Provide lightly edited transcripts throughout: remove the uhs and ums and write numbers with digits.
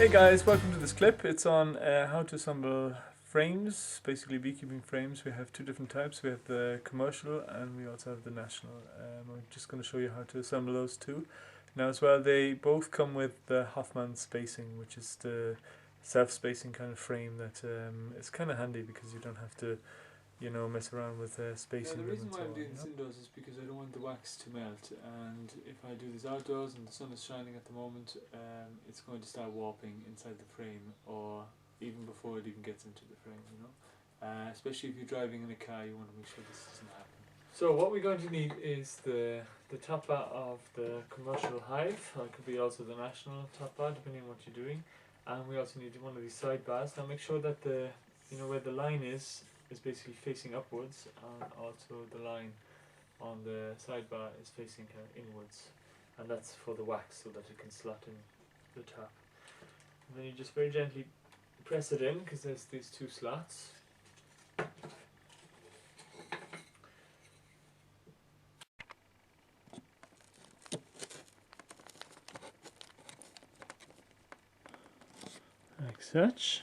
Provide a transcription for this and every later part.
Hey guys, welcome to this clip. It's on how to assemble frames, basically beekeeping frames. We have two different types. We have the commercial and we also have the national. I'm just going to show you how to assemble those two. Now as well, they both come with the Hoffman spacing, which is the self-spacing kind of frame that is kind of handy because you don't have to, mess around with spacing. Yeah, the reason why I'm doing you this know? indoors is because I don't want the wax to melt, and if I do this outdoors and the sun is shining at the moment, it's going to start warping inside the frame, or even before it even gets into the frame, especially if you're driving in a car, you want to make sure this doesn't happen. So what we're going to need is the top bar of the commercial hive, or it could be also the national top bar depending on what you're doing, and we also need one of these side bars. Now make sure that where the line is basically facing upwards, and also the line on the sidebar is facing kind of inwards, and that's for the wax so that it can slot in the top. And then you just very gently press it in because there's these two slots. Like such.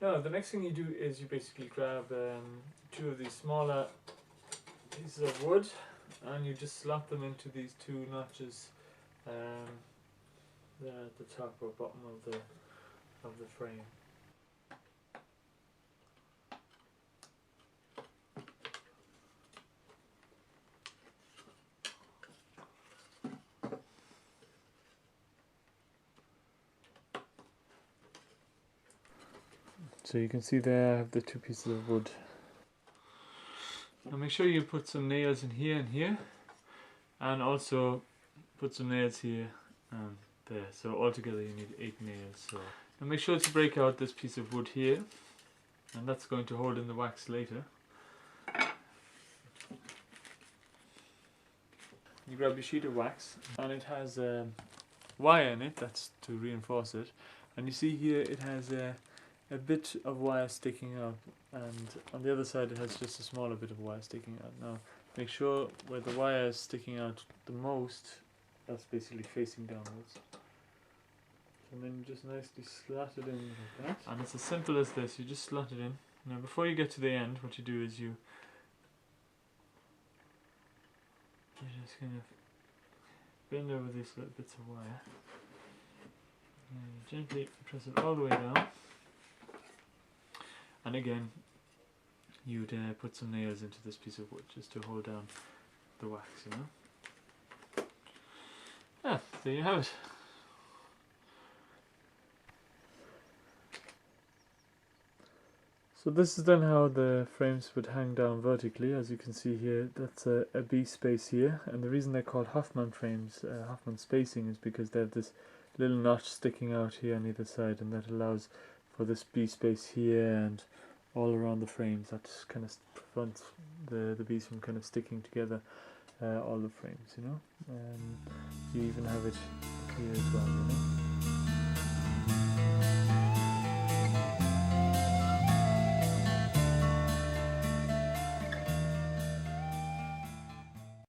Now the next thing you do is you basically grab two of these smaller pieces of wood and you just slot them into these two notches there at the top or bottom of the frame. So you can see there I have the two pieces of wood. Now make sure you put some nails in here and here, and also put some nails here and there. So altogether you need 8 nails. So now make sure to break out this piece of wood here, and that's going to hold in the wax later. You grab your sheet of wax, and it has a wire in it, that's to reinforce it. And you see here it has a bit of wire sticking out, and on the other side it has just a smaller bit of wire sticking out. Now make sure where the wire is sticking out the most, that's basically facing downwards. And then you just nicely slot it in like that. And it's as simple as this, you just slot it in. Now before you get to the end, what you do is you just kind of bend over these little bits of wire. And you gently press it all the way down. And again, you'd put some nails into this piece of wood just to hold down the wax, Ah, there you have it. So this is then how the frames would hang down vertically. As you can see here, that's a B space here, and the reason they're called Hoffman frames, Hoffman spacing, is because they have this little notch sticking out here on either side, and that allows for this B space here and all around the frames. That kind of prevents the bees from kind of sticking together, all the frames, You even have it here as well,